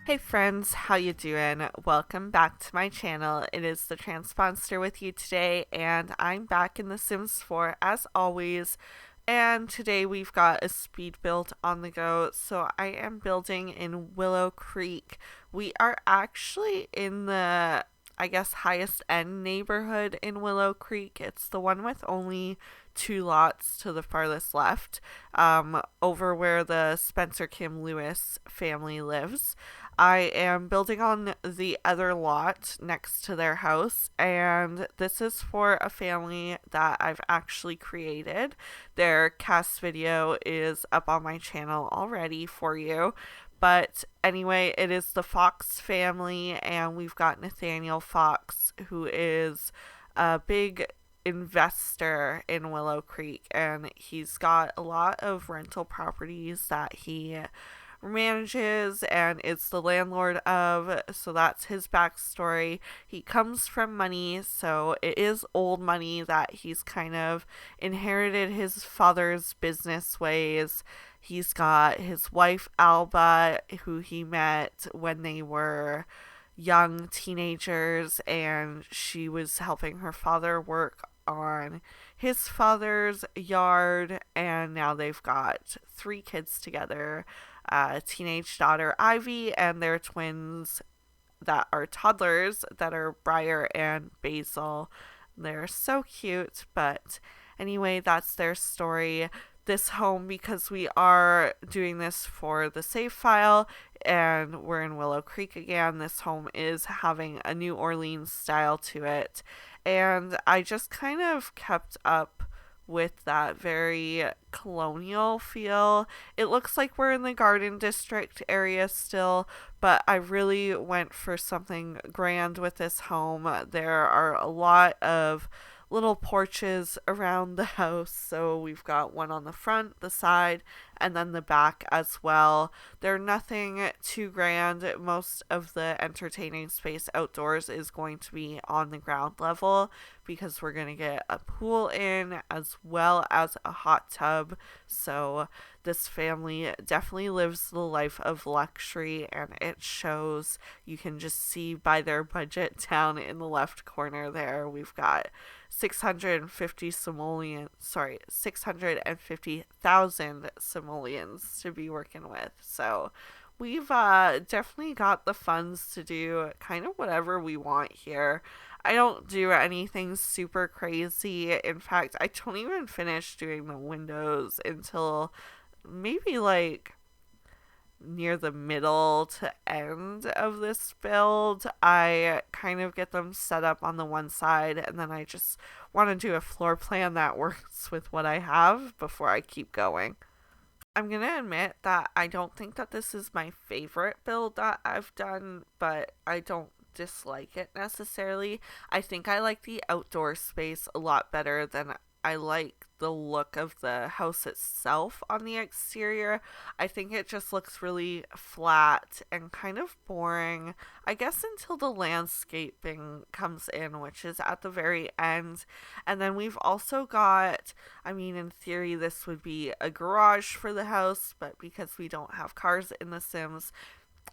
Hey friends, how you doing? Welcome back to my channel. It is TheTranspondster with you today, and I'm back in The Sims 4 as always. And today we've got a speed build on the go. So I am building in Willow Creek. We are actually in the, I guess, highest end neighborhood in Willow Creek. It's the one with only two lots to the farthest left, over where the Spencer Kim Lewis family lives. I am building on the other lot next to their house, and this is for a family that I've actually created. Their cast video is up on my channel already for you. But anyway, it is the Fox family, and we've got Nathaniel Fox, who is a big investor in Willow Creek, and he's got a lot of rental properties that he manages and is the landlord of. So that's his backstory. He comes from money, so it is old money that he's kind of inherited his father's business ways. He's got his wife Alba, who he met when they were young teenagers, and she was helping her father work on his father's yard, and now they've got three kids together, a teenage daughter Ivy, and their twins that are toddlers that are Briar and Basil. They're so cute, but anyway, that's their story. This home, because we are doing this for the save file and we're in Willow Creek again, this home is having a New Orleans style to it. And I just kind of kept up with that very colonial feel. It looks like we're in the Garden District area still, but I really went for something grand with this home. There are a lot of little porches around the house, so we've got one on the front, the side, and then the back as well. They're nothing too grand. Most of the entertaining space outdoors is going to be on the ground level because we're going to get a pool in as well as a hot tub. So this family definitely lives the life of luxury, and it shows. You can just see by their budget down in the left corner there. We've got 650,000 simoleons to be working with. So we've definitely got the funds to do kind of whatever we want here. I don't do anything super crazy. In fact, I don't even finish doing the windows until maybe like near the middle to end of this build. I kind of get them set up on the one side, and then I just want to do a floor plan that works with what I have before I keep going. I'm going to admit that I don't think that this is my favorite build that I've done, but I don't dislike it necessarily. I think I like the outdoor space a lot better than I like the look of the house itself on the exterior. I think it just looks really flat and kind of boring, I guess, until the landscaping comes in, which is at the very end. And then we've also got, I mean, in theory, this would be a garage for the house, but because we don't have cars in The Sims,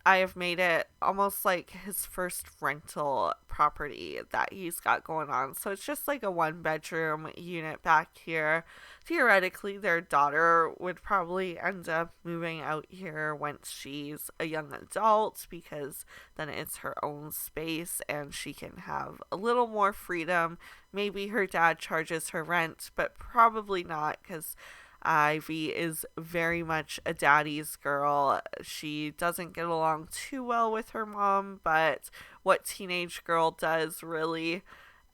I have made it almost like his first rental property that he's got going on. So it's just like a one bedroom unit back here. Theoretically, their daughter would probably end up moving out here once she's a young adult, because then it's her own space and she can have a little more freedom. Maybe her dad charges her rent, but probably not, because Ivy is very much a daddy's girl. She doesn't get along too well with her mom, but what teenage girl does, really?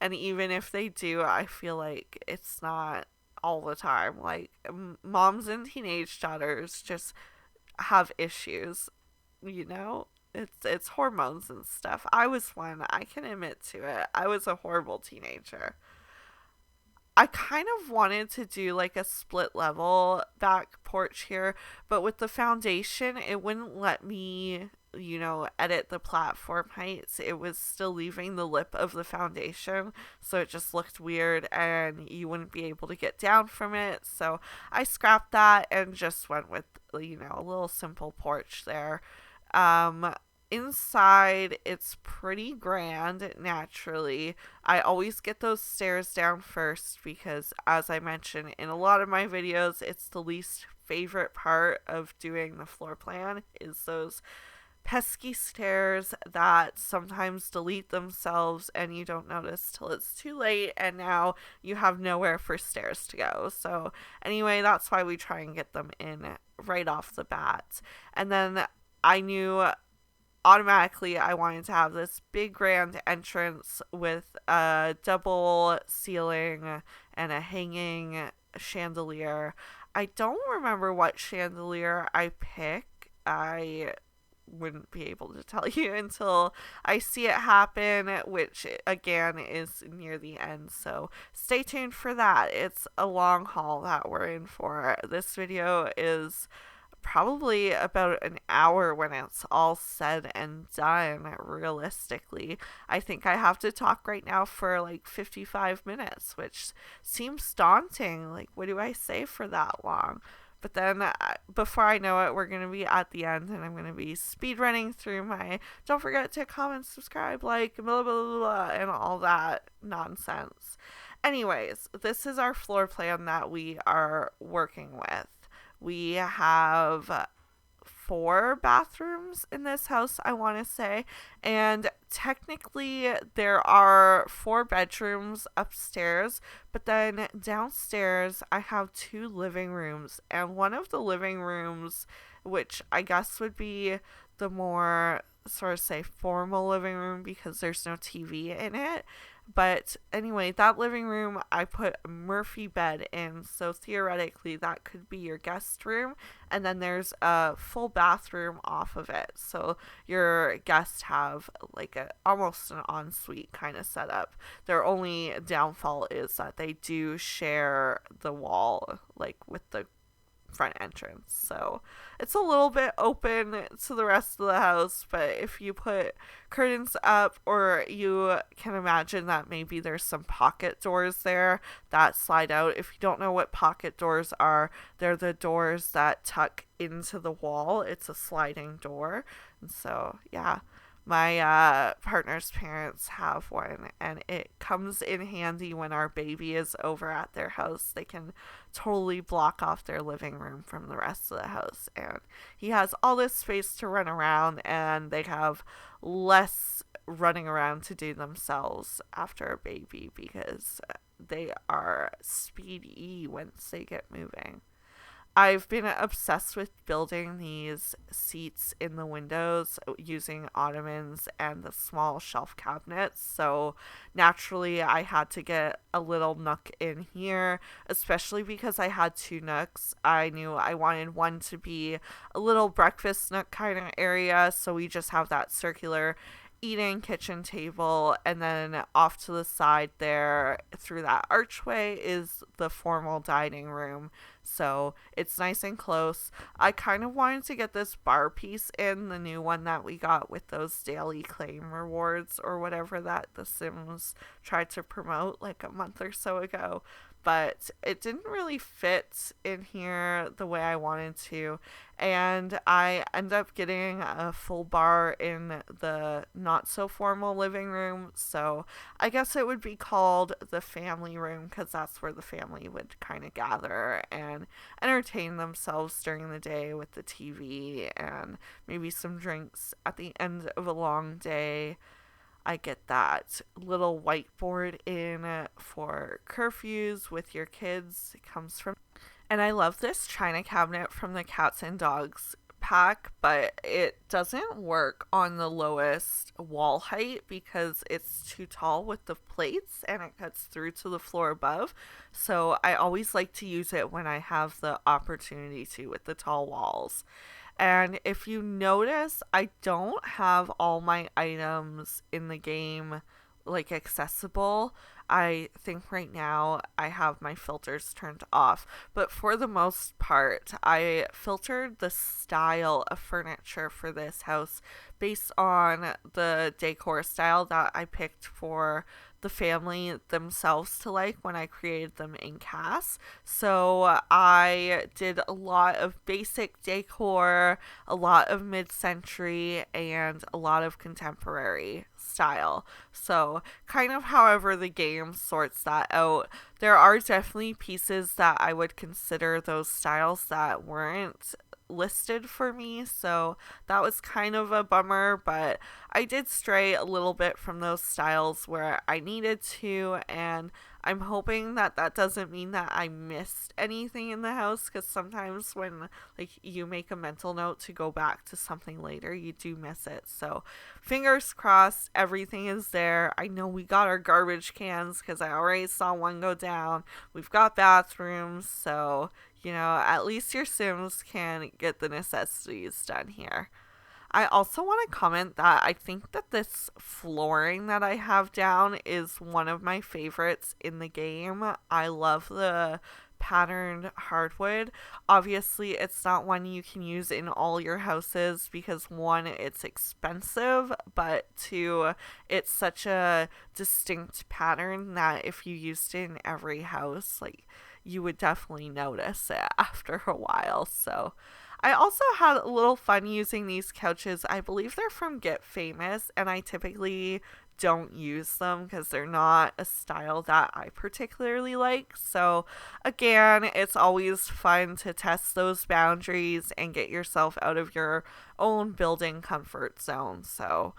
And even if they do, I feel like it's not all the time. Like, moms and teenage daughters just have issues, you know? It's hormones and stuff. I was one. I can admit to it. I was a horrible teenager. I kind of wanted to do like a split level back porch here, but with the foundation, it wouldn't let me, edit the platform heights. It was still leaving the lip of the foundation, so it just looked weird and you wouldn't be able to get down from it. So I scrapped that and just went with, a little simple porch there. Um, inside, it's pretty grand naturally. I always get those stairs down first because, as I mentioned in a lot of my videos, it's the least favorite part of doing the floor plan is those pesky stairs that sometimes delete themselves and you don't notice till it's too late, and now you have nowhere for stairs to go. So anyway, that's why we try and get them in right off the bat. And then I knew automatically I wanted to have this big grand entrance with a double ceiling and a hanging chandelier. I don't remember what chandelier I pick. I wouldn't be able to tell you until I see it happen, which again is near the end. So stay tuned for that. It's a long haul that we're in for. This video is probably about an hour when it's all said and done. Realistically, I think I have to talk right now for like 55 minutes, which seems daunting. Like, what do I say for that long? But then before I know it, we're going to be at the end and I'm going to be speed running through my don't forget to comment, subscribe, like, blah, blah, blah, blah, and all that nonsense. Anyways, this is our floor plan that we are working with. We have 4 bathrooms in this house, I want to say, and technically there are 4 bedrooms upstairs, but then downstairs I have 2 living rooms, and one of the living rooms, which I guess would be the more sort of say formal living room because there's no TV in it. But anyway, that living room, I put a Murphy bed in, so theoretically that could be your guest room, and then there's a full bathroom off of it, so your guests have like a almost an ensuite kind of setup. Their only downfall is that they do share the wall, like with the front entrance, so it's a little bit open to the rest of the house. But if you put curtains up, or you can imagine that maybe there's some pocket doors there that slide out. If you don't know what pocket doors are, they're the doors that tuck into the wall. It's a sliding door. And so yeah, my partner's parents have one, and it comes in handy when our baby is over at their house. They can totally block off their living room from the rest of the house, and he has all this space to run around, and they have less running around to do themselves after a baby because they are speedy once they get moving. I've been obsessed with building these seats in the windows using ottomans and the small shelf cabinets. So naturally, I had to get a little nook in here, especially because I had 2 nooks. I knew I wanted one to be a little breakfast nook kind of area. So we just have that circular eating kitchen table, and then off to the side there through that archway is the formal dining room, so it's nice and close. I kind of wanted to get this bar piece in, the new one that we got with those daily claim rewards or whatever that The Sims tried to promote like a month or so ago, but it didn't really fit in here the way I wanted to, and I end up getting a full bar in the not so formal living room. So I guess it would be called the family room because that's where the family would kind of gather and entertain themselves during the day with the TV and maybe some drinks at the end of a long day. I get that little whiteboard in for curfews with your kids. It comes from, and I love this china cabinet from the Cats and Dogs pack, but it doesn't work on the lowest wall height because it's too tall with the plates and it cuts through to the floor above. So I always like to use it when I have the opportunity to with the tall walls. And if you notice, I don't have all my items in the game like accessible. I think right now I have my filters turned off, but for the most part, I filtered the style of furniture for this house based on the decor style that I picked for the family themselves to like when I created them in CAS. So I did a lot of basic decor, a lot of mid-century, and a lot of contemporary style. So kind of however the game sorts that out. There are definitely pieces that I would consider those styles that weren't listed for me, so that was kind of a bummer, but I did stray a little bit from those styles where I needed to, and I'm hoping that that doesn't mean that I missed anything in the house, because sometimes when like you make a mental note to go back to something later, you do miss it. So fingers crossed everything is there. I know we got our garbage cans because I already saw one go down. We've got bathrooms, so at least your Sims can get the necessities done here. I also want to comment that I think that this flooring that I have down is one of my favorites in the game. I love the patterned hardwood. Obviously, it's not one you can use in all your houses because one, it's expensive, but two, it's such a distinct pattern that if you used it in every house, like you would definitely notice it after a while. So I also had a little fun using these couches. I believe they're from Get Famous, and I typically don't use them because they're not a style that I particularly like. So again, it's always fun to test those boundaries and get yourself out of your own building comfort zone. So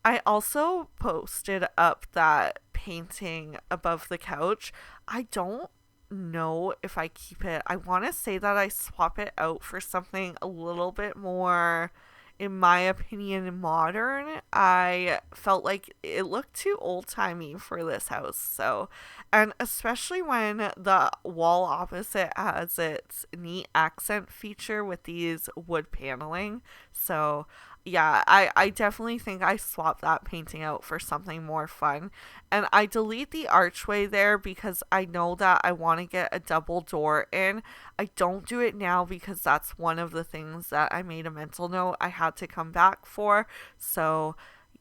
I also posted up that painting above the couch. I don't know if I keep it. I want to say that I swap it out for something a little bit more, in my opinion, modern. I felt like it looked too old-timey for this house. So, and especially when the wall opposite has its neat accent feature with these wood paneling. So yeah, I definitely think I swapped that painting out for something more fun. And I delete the archway there because I know that I want to get a double door in. I don't do it now because that's one of the things that I made a mental note I had to come back for. So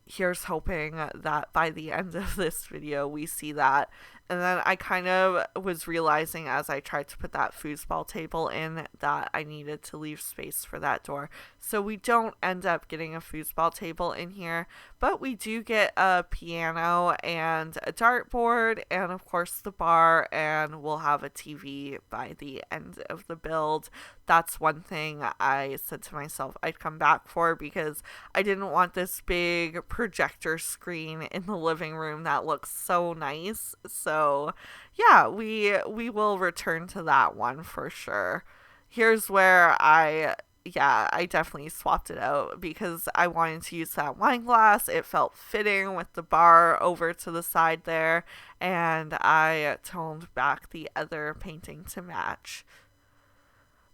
here's hoping that by the end of this video we see that. And then I kind of was realizing as I tried to put that foosball table in that I needed to leave space for that door. So we don't end up getting a foosball table in here, but we do get a piano and a dartboard and of course the bar, and we'll have a TV by the end of the build. That's one thing I said to myself I'd come back for because I didn't want this big projector screen in the living room that looks so nice. So yeah, we will return to that one for sure. Here's where I definitely swapped it out because I wanted to use that wine glass. It felt fitting with the bar over to the side there, and I toned back the other painting to match.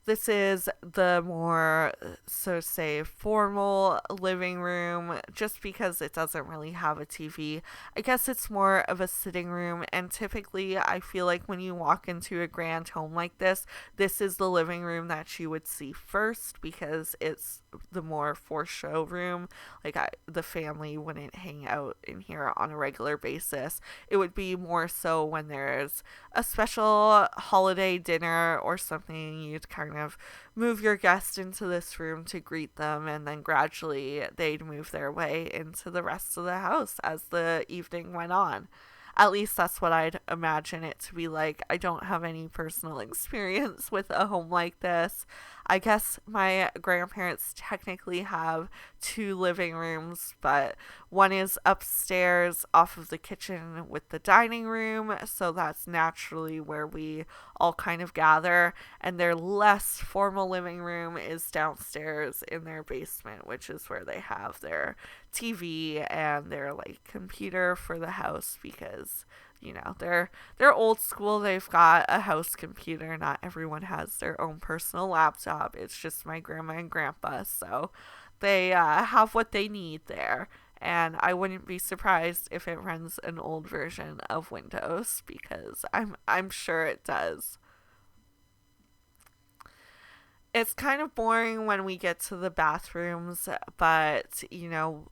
This is the more, so say, formal living room, just because it doesn't really have a TV. I guess it's more of a sitting room, and typically I feel like when you walk into a grand home like this is the living room that you would see first because it's the more for show room. Like the family wouldn't hang out in here on a regular basis. It would be more so when there's a special holiday dinner or something, you'd kind of move your guest into this room to greet them, and then gradually they'd move their way into the rest of the house as the evening went on. At least that's what I'd imagine it to be like. I don't have any personal experience with a home like this. I guess my grandparents technically have 2 living rooms, but one is upstairs off of the kitchen with the dining room, so that's naturally where we all kind of gather, and their less formal living room is downstairs in their basement, which is where they have their TV and their like computer for the house because they're old school. They've got a house computer. Not everyone has their own personal laptop. It's just my grandma and grandpa, so they have what they need there. And I wouldn't be surprised if it runs an old version of Windows because I'm sure it does. It's kind of boring when we get to the bathrooms, but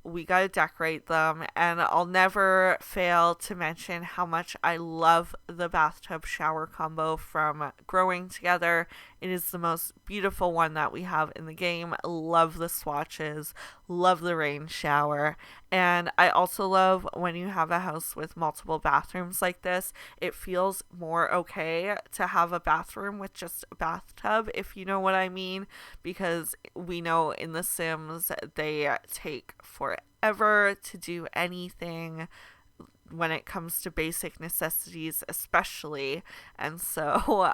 we gotta decorate them. And I'll never fail to mention how much I love the bathtub shower combo from Growing Together. It is the most beautiful one that we have in the game. Love the swatches, love the rain shower. And I also love when you have a house with multiple bathrooms like this, it feels more okay to have a bathroom with just a bathtub, if you know what I mean, because we know in The Sims they take forever to do anything when it comes to basic necessities, especially. And so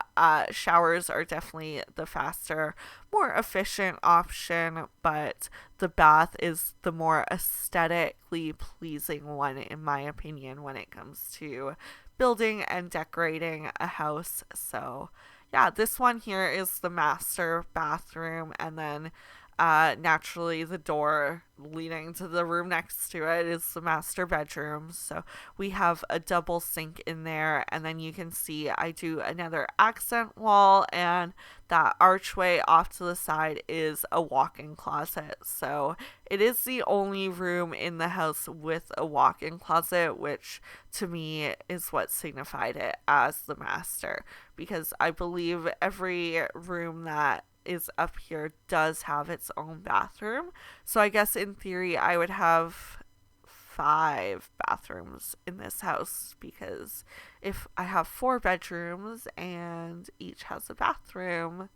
showers are definitely the faster, more efficient option, but the bath is the more aesthetically pleasing one, in my opinion, when it comes to building and decorating a house. So yeah, this one here is the master bathroom, and then naturally the door leading to the room next to it is the master bedroom. So we have a double sink in there, and then you can see I do another accent wall, and that archway off to the side is a walk-in closet. So it is the only room in the house with a walk-in closet, which to me is what signified it as the master, because I believe every room that is up here does have its own bathroom. So I guess in theory I would have 5 bathrooms in this house, because if I have 4 bedrooms and each has a bathroom,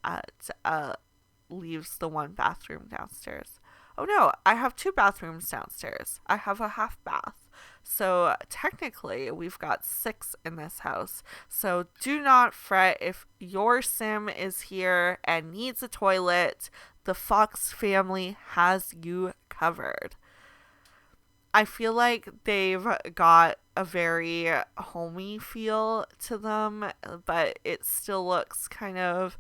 that leaves the one bathroom downstairs. Oh no, I have 2 bathrooms downstairs. I have a half bath. So technically, we've got 6 in this house. So do not fret if your sim is here and needs a toilet. The Fox family has you covered. I feel like they've got a very homey feel to them, but it still looks kind of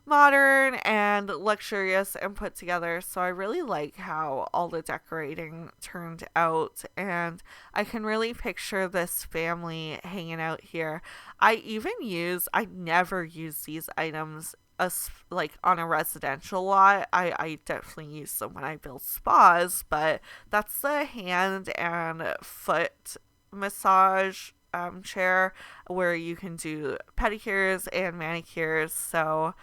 modern and luxurious and put together. So I really like how all the decorating turned out, and I can really picture this family hanging out here. I never use these items like on a residential lot. I definitely use them when I build spas, but that's the hand and foot massage chair where you can do pedicures and manicures. So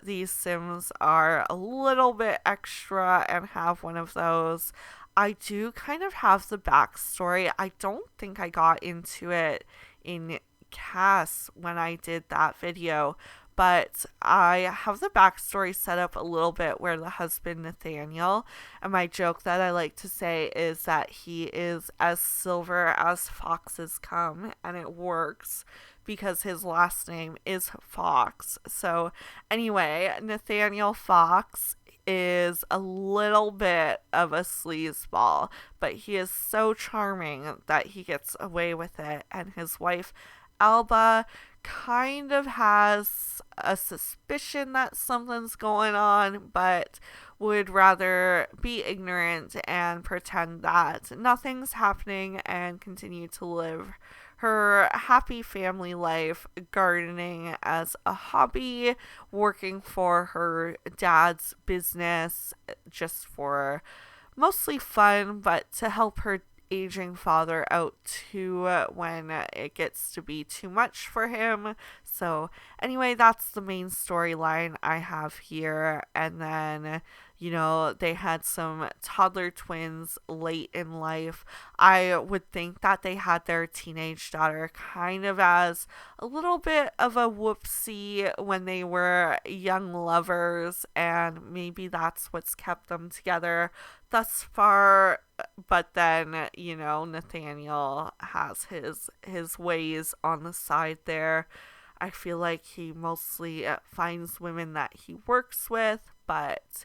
these Sims are a little bit extra and have one of those. I do kind of have the backstory. I don't think I got into it in Cass when I did that video, but I have the backstory set up a little bit where the husband Nathaniel, and my joke that I like to say is that he is as silver as foxes come, and it works because his last name is Fox. So anyway, Nathaniel Fox is a little bit of a sleazeball, but he is so charming that he gets away with it, and his wife Alba kind of has a suspicion that something's going on, but would rather be ignorant and pretend that nothing's happening and continue to live her happy family life, gardening as a hobby, working for her dad's business just for mostly fun, but to help her aging father out too when it gets to be too much for him. So anyway, that's the main storyline I have here. And then they had some toddler twins late in life. I would think that they had their teenage daughter kind of as a little bit of a whoopsie when they were young lovers, and maybe that's what's kept them together thus far. But then, Nathaniel has his ways on the side there. I feel like he mostly finds women that he works with, but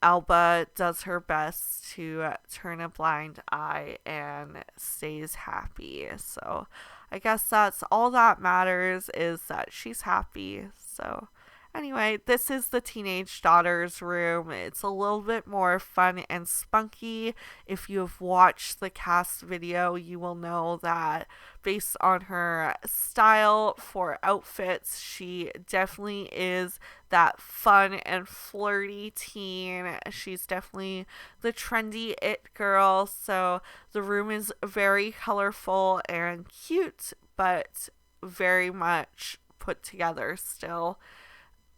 Alba does her best to turn a blind eye and stays happy. So I guess that's all that matters, is that she's happy. So Anyway, this is the teenage daughter's room. It's a little bit more fun and spunky. If you have watched the cast video, you will know that based on her style for outfits, she definitely is that fun and flirty teen. She's definitely the trendy it girl. So the room is very colorful and cute, but very much put together still.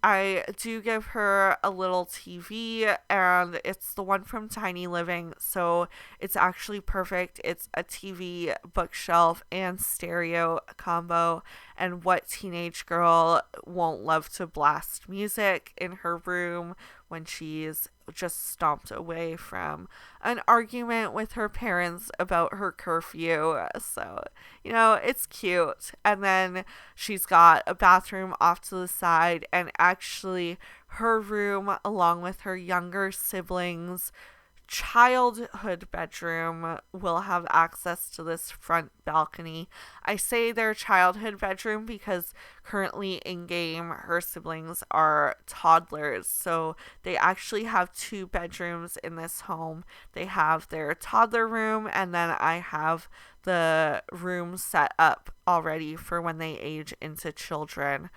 I do give her a little TV, and it's the one from Tiny Living, so it's actually perfect. It's a TV, bookshelf, and stereo combo. And what teenage girl won't love to blast music in her room when she's just stomped away from an argument with her parents about her curfew? So, it's cute. And then she's got a bathroom off to the side, and actually, her room, along with her younger siblings' childhood bedroom, will have access to this front balcony. I say their childhood bedroom because currently in game her siblings are toddlers, so they actually have two bedrooms in this home. They have their toddler room, and then I have the room set up already for when they age into children.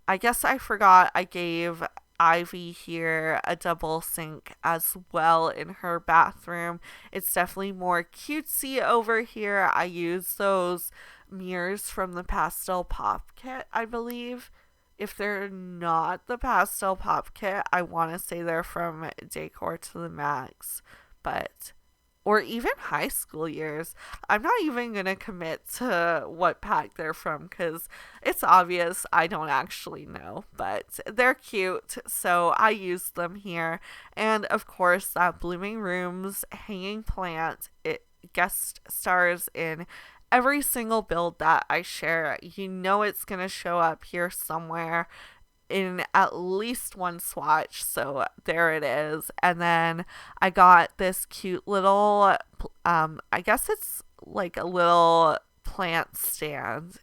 I guess I forgot I gave Ivy here a double sink as well in her bathroom. It's definitely more cutesy over here. I use those mirrors from the Pastel Pop kit, I believe. If they're not the Pastel Pop kit, I want to say they're from Decor to the Max. But or even high school years. I'm not even going to commit to what pack they're from because it's obvious I don't actually know, but they're cute, so I use them here. And of course, that Blooming Rooms hanging plant, it guest stars in every single build that I share. It's going to show up here somewhere in at least one swatch, so there it is. And then I got this cute little I guess it's like a little plant stand,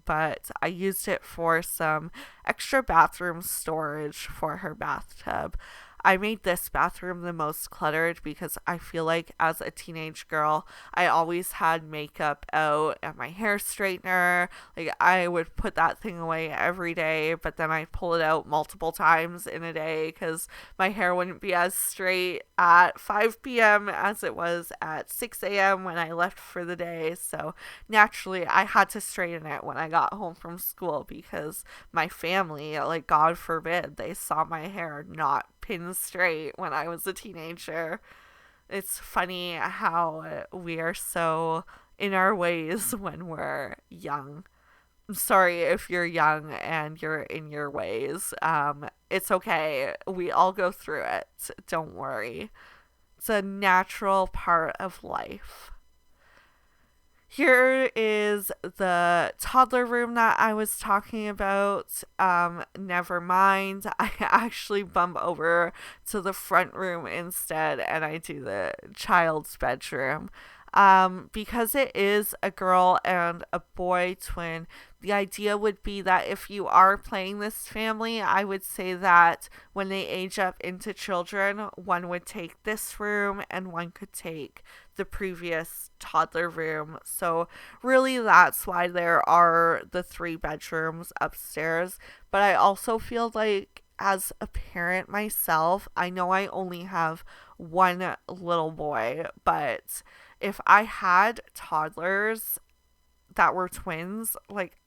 but I used it for some extra bathroom storage for her bathtub. I made this bathroom the most cluttered because I feel like as a teenage girl, I always had makeup out and my hair straightener. Like, I would put that thing away every day, but then I'd pull it out multiple times in a day because my hair wouldn't be as straight at 5 p.m. as it was at 6 a.m. when I left for the day. So naturally, I had to straighten it when I got home from school because my family, like, God forbid, they saw my hair not pin straight when I was a teenager. It's funny how we are so in our ways when we're young. I'm sorry if you're young and you're in your ways. It's okay. We all go through it. Don't worry. It's a natural part of life. Here is the toddler room that I was talking about. Never mind. I actually bump over to the front room instead and I do the child's bedroom. Because it is a girl and a boy twin, the idea would be that if you are playing this family, I would say that when they age up into children, one would take this room and one could take the previous toddler room. So really that's why there are the 3 bedrooms upstairs. But I also feel like as a parent myself, I know I only have one little boy, but if I had toddlers that were twins, like,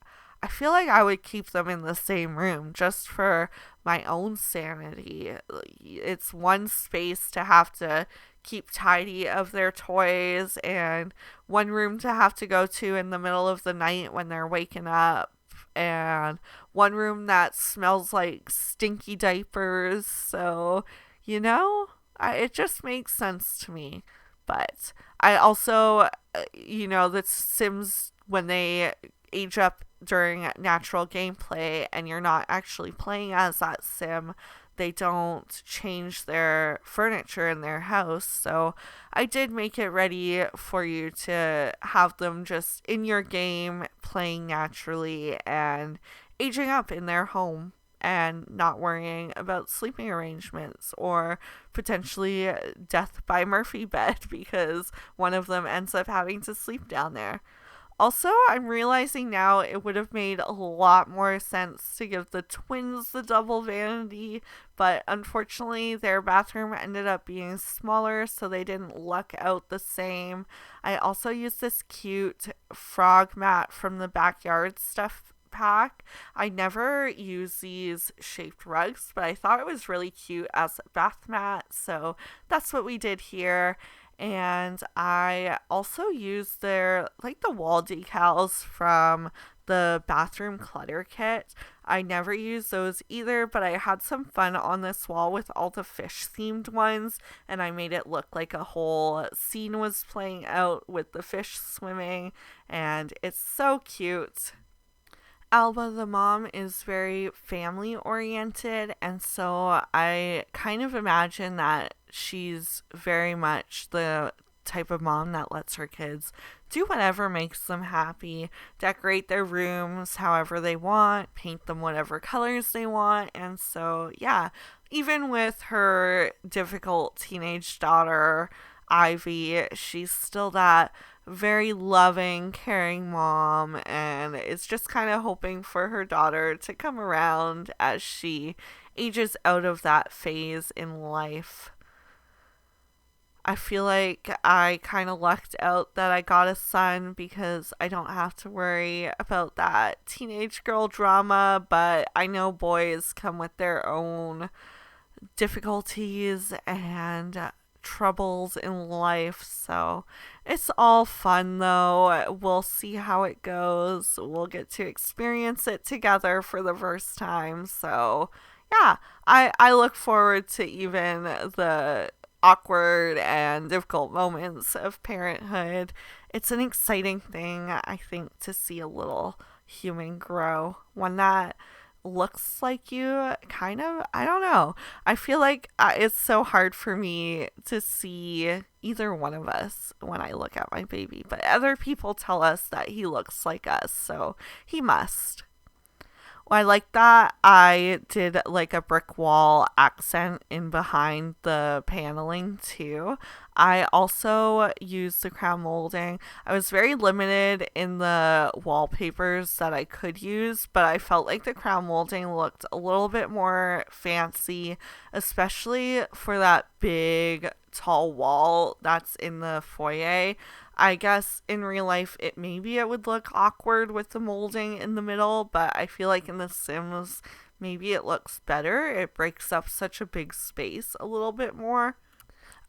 I feel like I would keep them in the same room just for my own sanity. It's one space to have to keep tidy of their toys and one room to have to go to in the middle of the night when they're waking up and one room that smells like stinky diapers. So, it just makes sense to me. But I also, the Sims, when they age up during natural gameplay and you're not actually playing as that Sim, they don't change their furniture in their house. So I did make it ready for you to have them just in your game, playing naturally and aging up in their home. and not worrying about sleeping arrangements or potentially death by Murphy bed because one of them ends up having to sleep down there. Also, I'm realizing now it would have made a lot more sense to give the twins the double vanity, but unfortunately their bathroom ended up being smaller, so they didn't luck out the same. I also used this cute frog mat from the backyard stuff pack. I never use these shaped rugs, but I thought it was really cute as a bath mat, so that's what we did here. And I also used the wall decals from the bathroom clutter kit. I never used those either, but I had some fun on this wall with all the fish themed ones, and I made it look like a whole scene was playing out with the fish swimming, and it's so cute. Alba the mom is very family oriented, and so I kind of imagine that she's very much the type of mom that lets her kids do whatever makes them happy, decorate their rooms however they want, paint them whatever colors they want. And so, yeah, even with her difficult teenage daughter, Ivy, she's still that very loving, caring mom, and is just kind of hoping for her daughter to come around as she ages out of that phase in life. I feel like I kind of lucked out that I got a son because I don't have to worry about that teenage girl drama, but I know boys come with their own difficulties and troubles in life, so it's all fun though. We'll see how it goes. We'll get to experience it together for the first time, so yeah, I look forward to even the awkward and difficult moments of parenthood. It's an exciting thing, I think, to see a little human grow, one that looks like you, kind of. I don't know. I feel like it's so hard for me to see either one of us when I look at my baby, but other people tell us that he looks like us, so he must. Well, I like that I did like a brick wall accent in behind the paneling too. I also used the crown molding. I was very limited in the wallpapers that I could use, but I felt like the crown molding looked a little bit more fancy, especially for that big tall wall that's in the foyer. I guess in real life it would look awkward with the molding in the middle, but I feel like in The Sims maybe it looks better. It breaks up such a big space a little bit more.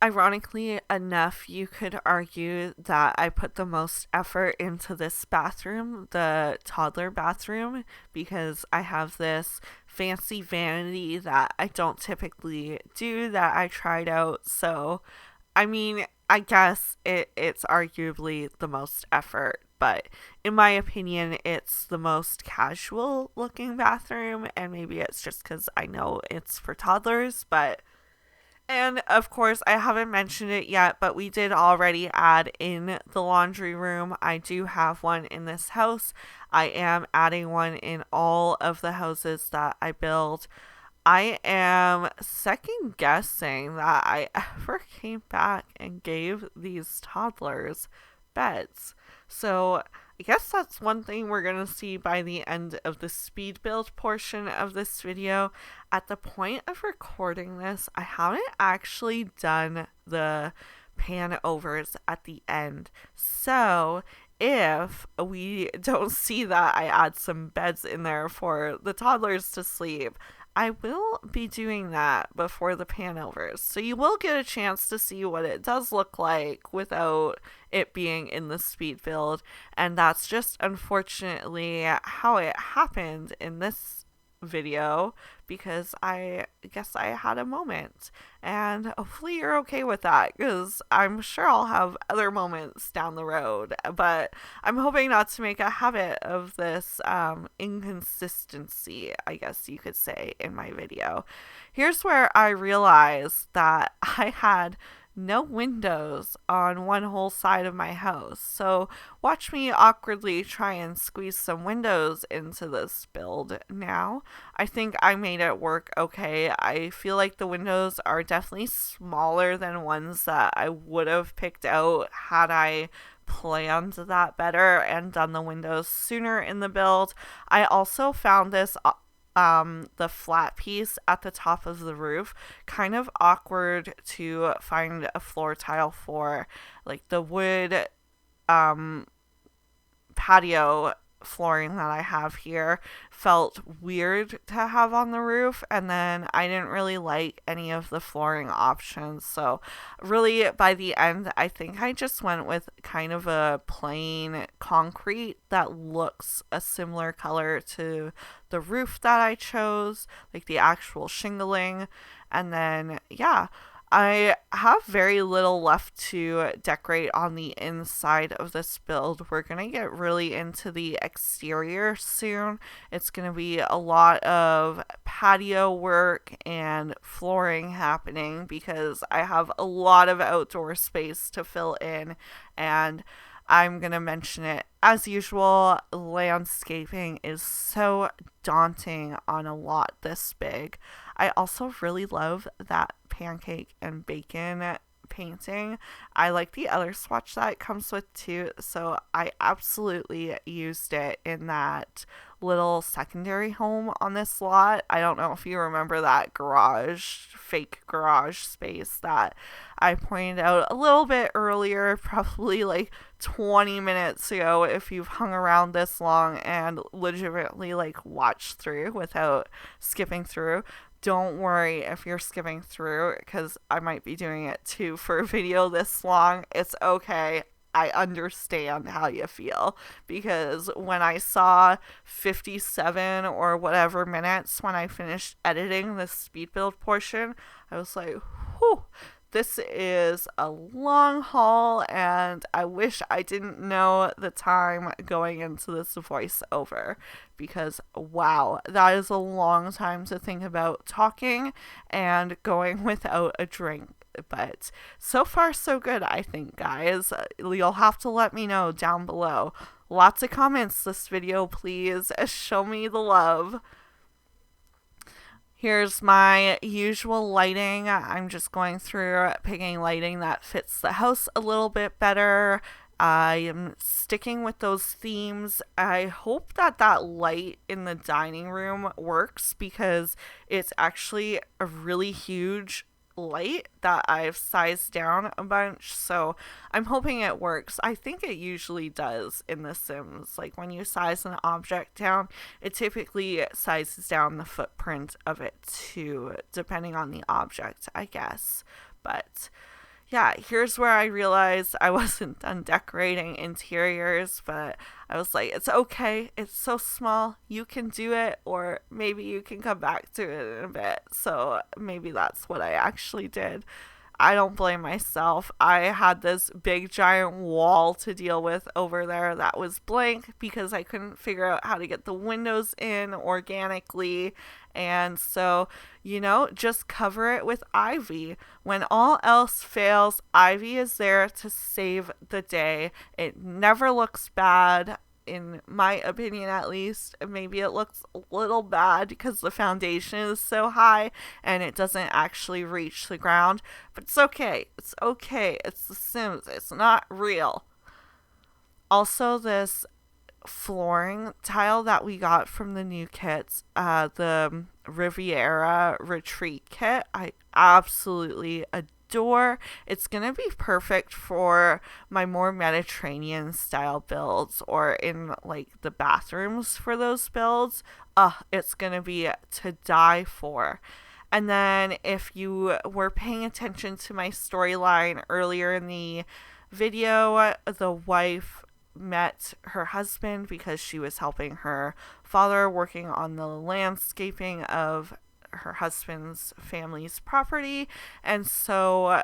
Ironically enough, you could argue that I put the most effort into this bathroom, the toddler bathroom, because I have this fancy vanity that I don't typically do that I tried out. So, I mean, I guess it's arguably the most effort, but in my opinion, it's the most casual looking bathroom, and maybe it's just because I know it's for toddlers, but. And of course, I haven't mentioned it yet, but we did already add in the laundry room. I do have one in this house. I am adding one in all of the houses that I build. I am second guessing that I ever came back and gave these toddlers beds. So I guess that's one thing we're going to see by the end of the speed build portion of this video. At the point of recording this, I haven't actually done the pan overs at the end. So if we don't see that I add some beds in there for the toddlers to sleep, I will be doing that before the panovers. So you will get a chance to see what it does look like without it being in the speed build. And that's just unfortunately how it happened in this video, because I guess I had a moment, and hopefully you're okay with that, because I'm sure I'll have other moments down the road, but I'm hoping not to make a habit of this inconsistency, I guess you could say, in my video. Here's where I realized that I had no windows on one whole side of my house. So watch me awkwardly try and squeeze some windows into this build now. I think I made it work okay. I feel like the windows are definitely smaller than ones that I would have picked out had I planned that better and done the windows sooner in the build. I also found this the flat piece at the top of the roof kind of awkward to find a floor tile for. Like the wood um patio flooring that I have here felt weird to have on the roof, and then I didn't really like any of the flooring options. So really by the end I think I just went with kind of a plain concrete that looks a similar color to the roof that I chose, like the actual shingling. And then yeah, I have very little left to decorate on the inside of this build. We're going to get really into the exterior soon. It's going to be a lot of patio work and flooring happening because I have a lot of outdoor space to fill in, and I'm going to mention it as usual. Landscaping is so daunting on a lot this big. I also really love that pancake and bacon painting. I like the other swatch that it comes with too, so I absolutely used it in that little secondary home on this lot. I don't know if you remember that fake garage space that I pointed out a little bit earlier, probably like 20 minutes ago, if you've hung around this long and legitimately like watched through without skipping through. Don't worry if you're skipping through, because I might be doing it too for a video this long. It's okay. I understand how you feel, because when I saw 57 or whatever minutes when I finished editing the speed build portion, I was like, whew, this is a long haul, and I wish I didn't know the time going into this voiceover, because wow, that is a long time to think about talking and going without a drink. But so far, so good, I think, guys. You'll have to let me know down below. Lots of comments this video, please. Show me the love. Here's my usual lighting. I'm just going through picking lighting that fits the house a little bit better. I am sticking with those themes. I hope that that light in the dining room works, because it's actually a really huge light that I've sized down a bunch, so I'm hoping it works. I think it usually does in The Sims. Like when you size an object down, it typically sizes down the footprint of it too, depending on the object, I guess. But yeah, here's where I realized I wasn't done decorating interiors, but I was like, it's okay. It's so small. You can do it, or maybe you can come back to it in a bit. So maybe that's what I actually did. I don't blame myself. I had this big giant wall to deal with over there that was blank because I couldn't figure out how to get the windows in organically. And so, just cover it with ivy. When all else fails, ivy is there to save the day. It never looks bad, in my opinion at least. Maybe it looks a little bad because the foundation is so high and it doesn't actually reach the ground, but it's okay. It's okay. It's The Sims. It's not real. Also, this flooring tile that we got from the new kits, the Riviera Retreat kit, I absolutely adore. It's gonna be perfect for my more Mediterranean style builds, or in like the bathrooms for those builds. It's gonna be to die for. And then if you were paying attention to my storyline earlier in the video, the wife met her husband because she was helping her father working on the landscaping of her husband's family's property. And so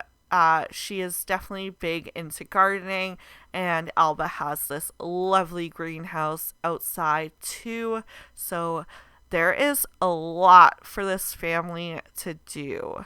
she is definitely big into gardening, and Alba has this lovely greenhouse outside too. So there is a lot for this family to do.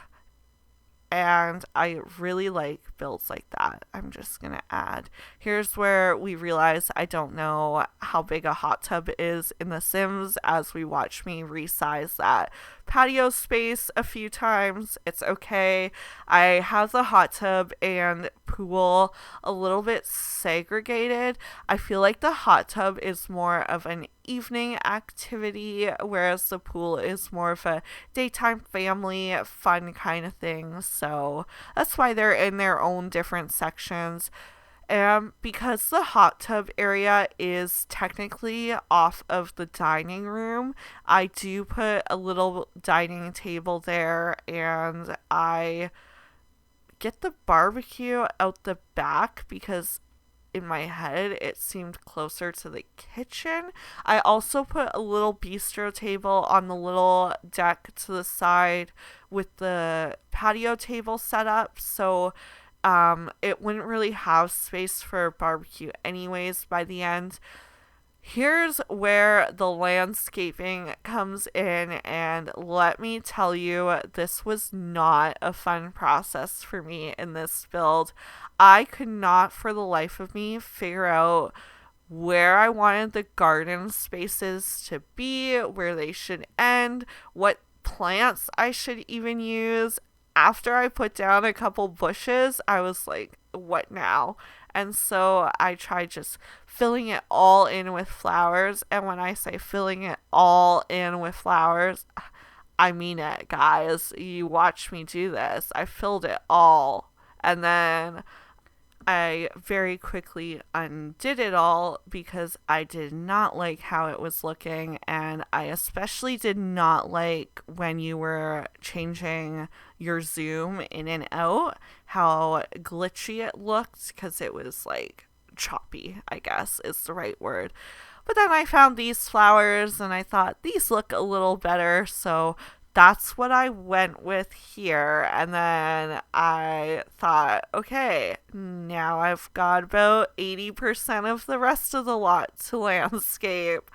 and I really like builds like that. I'm just gonna add. Here's where we realize I don't know how big a hot tub is in The Sims as we watch me resize that patio space a few times. It's okay. I have the hot tub and pool a little bit segregated. I feel like the hot tub is more of an evening activity, whereas the pool is more of a daytime family fun kind of thing. So that's why they're in their own different sections. And because the hot tub area is technically off of the dining room, I do put a little dining table there, and I get the barbecue out the back because in my head it seemed closer to the kitchen. I also put a little bistro table on the little deck to the side with the patio table set up, so it wouldn't really have space for barbecue anyways by the end. Here's where the landscaping comes in, and let me tell you, this was not a fun process for me in this build. I could not for the life of me figure out where I wanted the garden spaces to be, where they should end, what plants I should even use. After I put down a couple bushes, I was like, what now? And so I tried just filling it all in with flowers. And when I say filling it all in with flowers, I mean it, guys. You watch me do this. I filled it all. And then I very quickly undid it all because I did not like how it was looking, and I especially did not like when you were changing your zoom in and out, how glitchy it looked because it was like choppy, I guess is the right word. But then I found these flowers and I thought these look a little better, so that's what I went with here. And then I thought, okay, now I've got about 80% of the rest of the lot to landscape.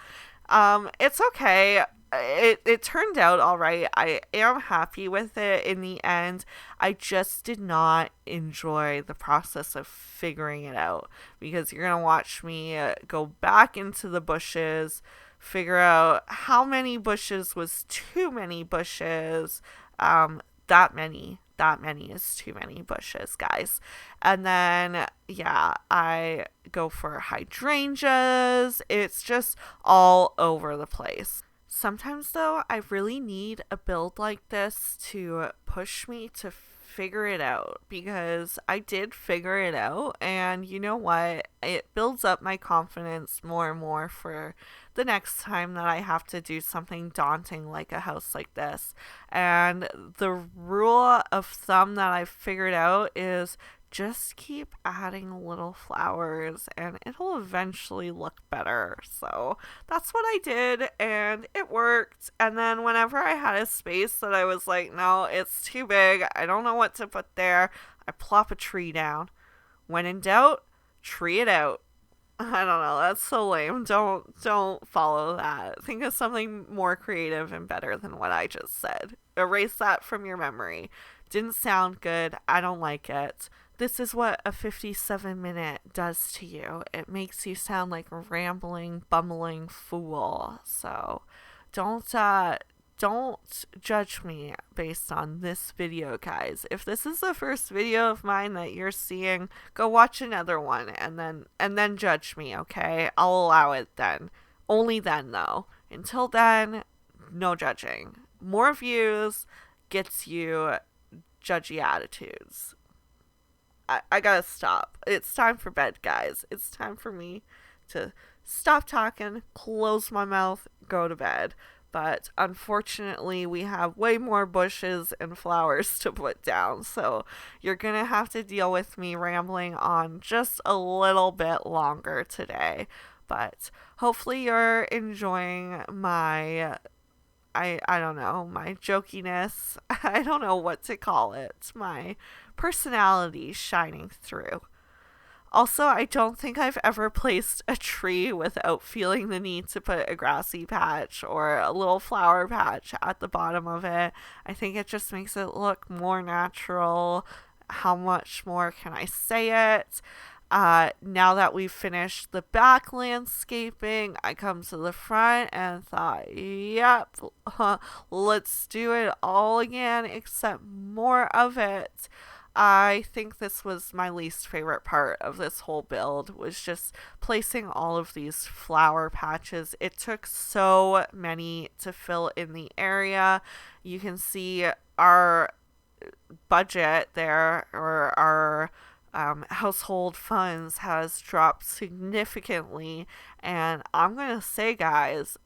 It's okay. It turned out all right. I am happy with it in the end. I just did not enjoy the process of figuring it out because you're going to watch me go back into the bushes, figure out how many bushes was too many bushes. That many is too many bushes, guys. And then, yeah, I go for hydrangeas. It's just all over the place. Sometimes, though, I really need a build like this to push me to figure it out, because I did figure it out, and you know what? It builds up my confidence more and more for the next time that I have to do something daunting like a house like this. And the rule of thumb that I've figured out is just keep adding little flowers and it'll eventually look better. So that's what I did, and it worked. And then whenever I had a space that I was like, no, it's too big, I don't know what to put there, I plop a tree down. When in doubt, tree it out. I don't know, that's so lame. Don't follow that. Think of something more creative and better than what I just said. Erase that from your memory. Didn't sound good. I don't like it. This is what a 57-minute does to you. It makes you sound like a rambling, bumbling fool. So don't judge me based on this video, guys. If this is the first video of mine that you're seeing, go watch another one and then judge me, okay? I'll allow it then. Only then, though. Until then, no judging. More views gets you judgy attitudes. I gotta stop. It's time for bed, guys. It's time for me to stop talking, close my mouth, go to bed. But unfortunately, we have way more bushes and flowers to put down, so you're gonna have to deal with me rambling on just a little bit longer today. But hopefully you're enjoying my I don't know, my jokiness. I don't know what to call it. My personality shining through. Also, I don't think I've ever placed a tree without feeling the need to put a grassy patch or a little flower patch at the bottom of it. I think it just makes it look more natural. How much more can I say it? Now that we've finished the back landscaping, I come to the front and thought, yep, let's do it all again, except more of it. I think this was my least favorite part of this whole build, was just placing all of these flower patches. It took so many to fill in the area. You can see our budget there, or our household funds has dropped significantly. And I'm going to say, guys,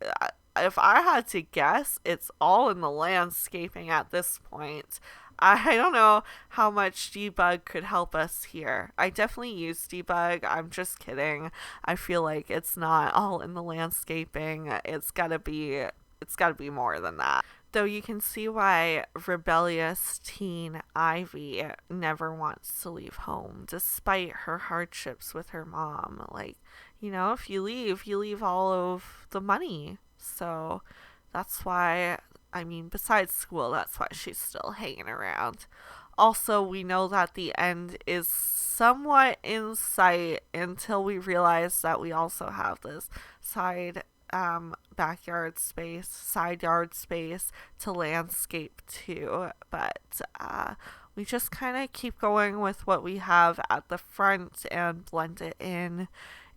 if I had to guess, it's all in the landscaping at this point. I don't know how much debug could help us here. I definitely use debug. I'm just kidding. I feel like it's not all in the landscaping. It's got to be more than that. Though you can see why rebellious teen Ivy never wants to leave home, despite her hardships with her mom. Like, if you leave all of the money. So that's why, besides school, that's why she's still hanging around. Also, we know that the end is somewhat in sight until we realize that we also have this side yard space to landscape too. But we just kind of keep going with what we have at the front and blend it in.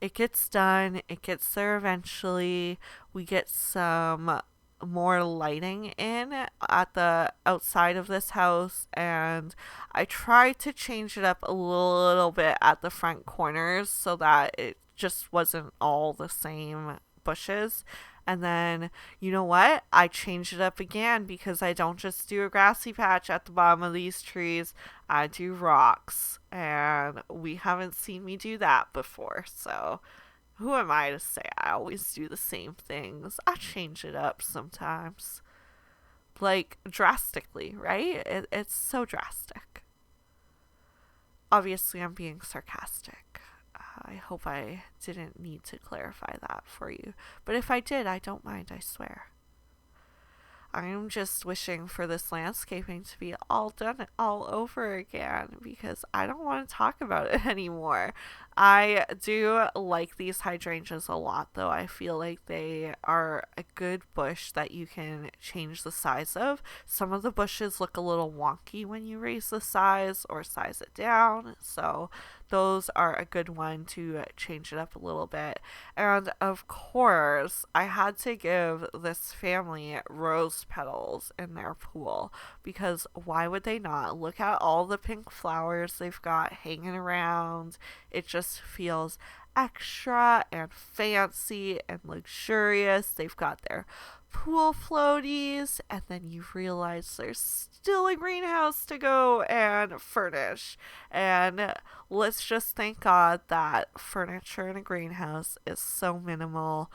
It gets done, it gets there eventually. We get some more lighting in at the outside of this house, and I tried to change it up a little bit at the front corners so that it just wasn't all the same bushes. And then, you know what? I changed it up again because I don't just do a grassy patch at the bottom of these trees. I do rocks. And we haven't seen me do that before. So, who am I to say I always do the same things? I change it up sometimes. Like, drastically, right? It's so drastic. Obviously, I'm being sarcastic. I hope I didn't need to clarify that for you. But if I did, I don't mind, I swear. I'm just wishing for this landscaping to be all done all over again because I don't want to talk about it anymore. I do like these hydrangeas a lot, though. I feel like they are a good bush that you can change the size of. Some of the bushes look a little wonky when you raise the size or size it down, so those are a good one to change it up a little bit. And of course, I had to give this family rose petals in their pool because why would they not? Look at all the pink flowers they've got hanging around. It just feels extra and fancy and luxurious. They've got their pool floaties, and then you realize there's still a greenhouse to go and furnish. And let's just thank God that furniture in a greenhouse is so minimal.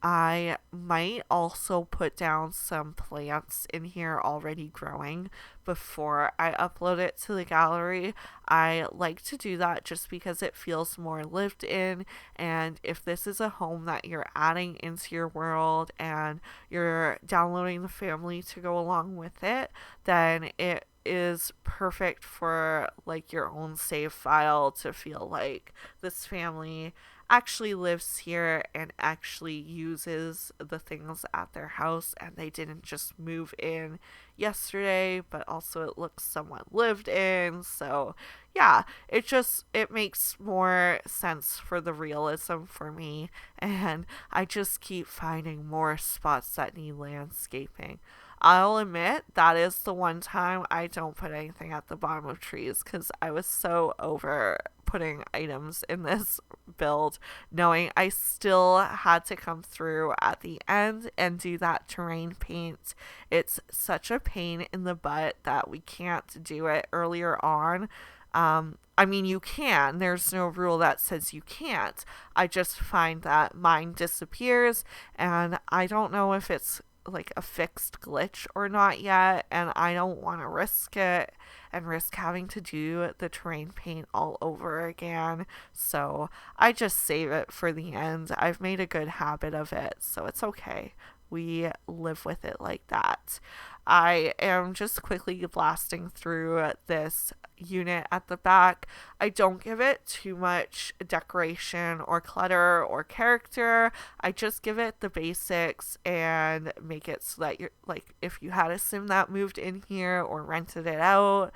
I might also put down some plants in here already growing before I upload it to the gallery. I like to do that just because it feels more lived in, and if this is a home that you're adding into your world and you're downloading the family to go along with it, then it is perfect for like your own save file to feel like this family actually lives here and actually uses the things at their house, and they didn't just move in yesterday, but also it looks somewhat lived in. So yeah, it makes more sense for the realism for me, and I just keep finding more spots that need landscaping. I'll admit that is the one time I don't put anything at the bottom of trees because I was so over putting items in this build, knowing I still had to come through at the end and do that terrain paint. It's such a pain in the butt that we can't do it earlier on. You can. There's no rule that says you can't. I just find that mine disappears, and I don't know if it's like a fixed glitch or not yet, and I don't want to risk it and risk having to do the terrain paint all over again. So I just save it for the end. I've made a good habit of it, so it's okay. We live with it like that. I am just quickly blasting through this unit at the back. I don't give it too much decoration or clutter or character. I just give it the basics and make it so that you're like, if you had a sim that moved in here or rented it out,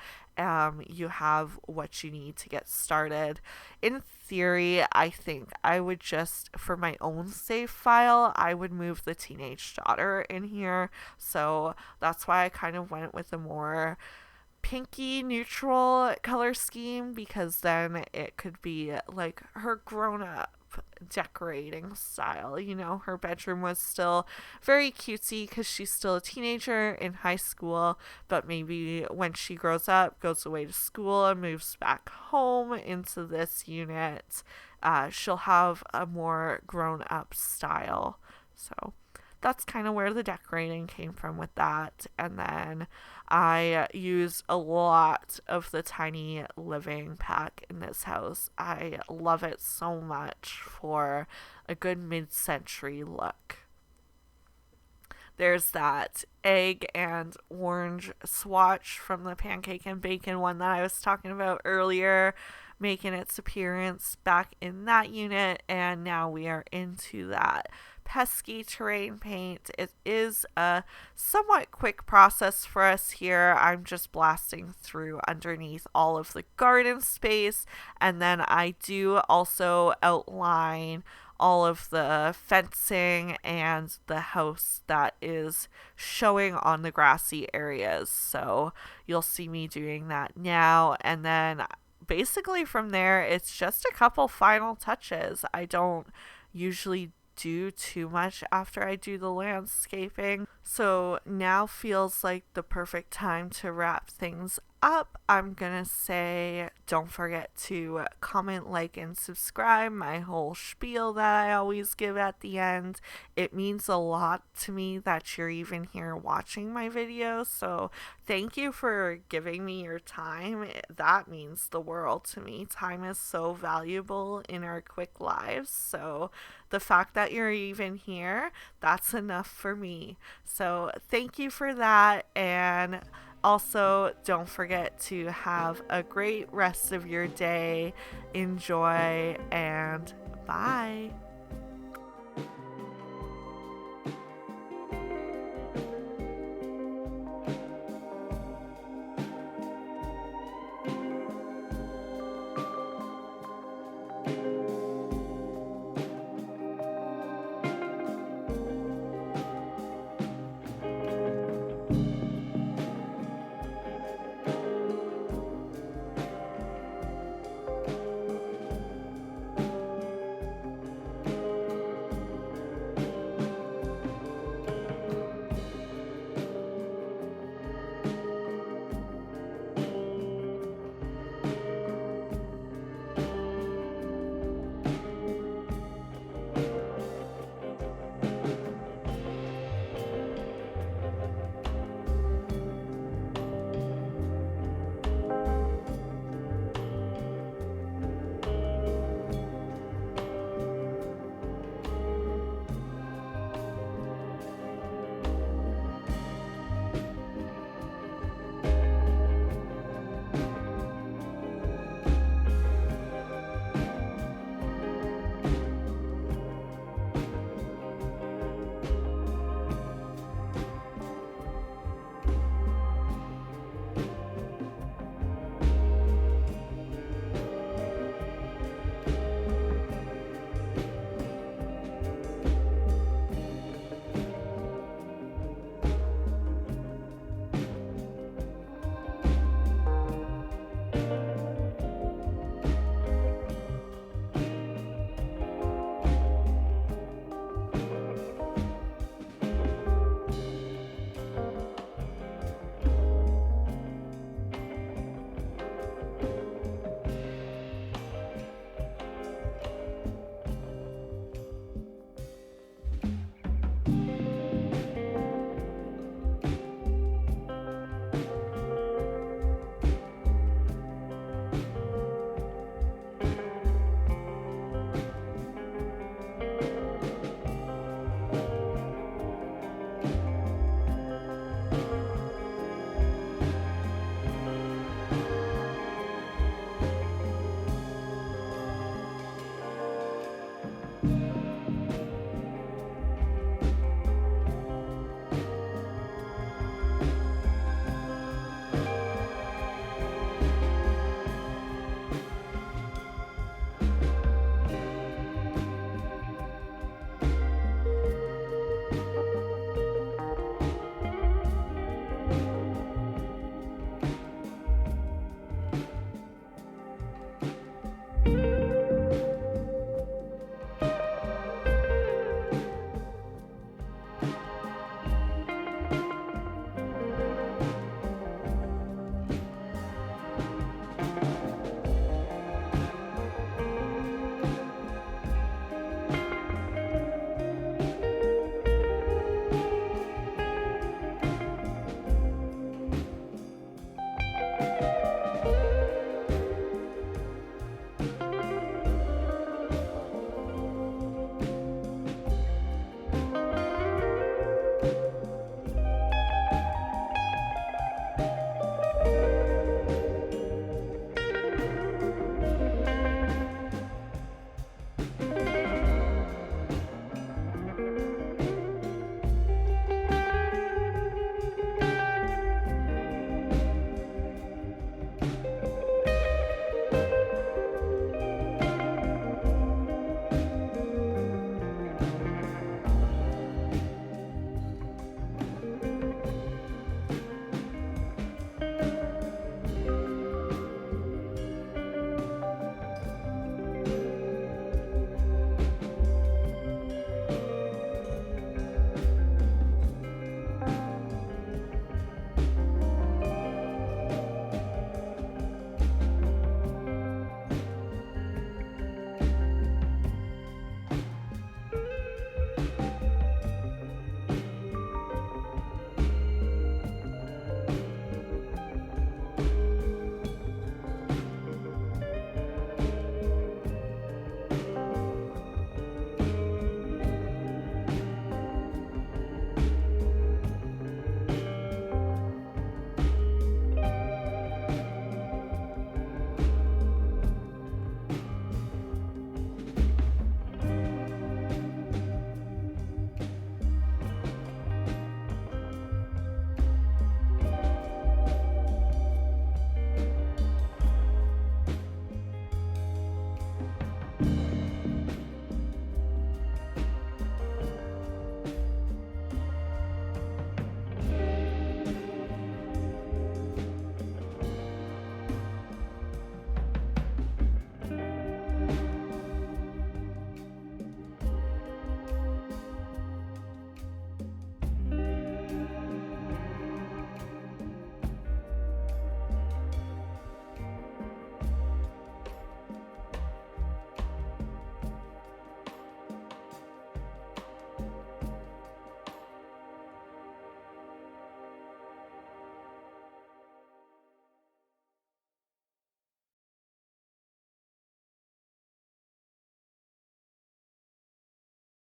you have what you need to get started. In theory, I think I would just, for my own save file, I would move the teenage daughter in here. So that's why I kind of went with a more pinky neutral color scheme, because then it could be like her grown up decorating style. You know, her bedroom was still very cutesy because she's still a teenager in high school, but maybe when she grows up, goes away to school and moves back home into this unit, she'll have a more grown up style. So that's kind of where the decorating came from with that. And then I use a lot of the tiny living pack in this house. I love it so much for a good mid-century look. There's that egg and orange swatch from the pancake and bacon one that I was talking about earlier, making its appearance back in that unit, and now we are into that pesky terrain paint. It is a somewhat quick process for us here. I'm just blasting through underneath all of the garden space, and then I do also outline all of the fencing and the house that is showing on the grassy areas. So you'll see me doing that now, and then basically from there it's just a couple final touches. I don't usually do too much after I do the landscaping. So now feels like the perfect time to wrap things up. I'm gonna say don't forget to comment, like, and subscribe, my whole spiel that I always give at the end. It means a lot to me that you're even here watching my videos, so thank you for giving me your time. That means the world to me. Time is so valuable in our quick lives, so the fact that you're even here, that's enough for me. So thank you for that, and also, don't forget to have a great rest of your day. Enjoy, and bye.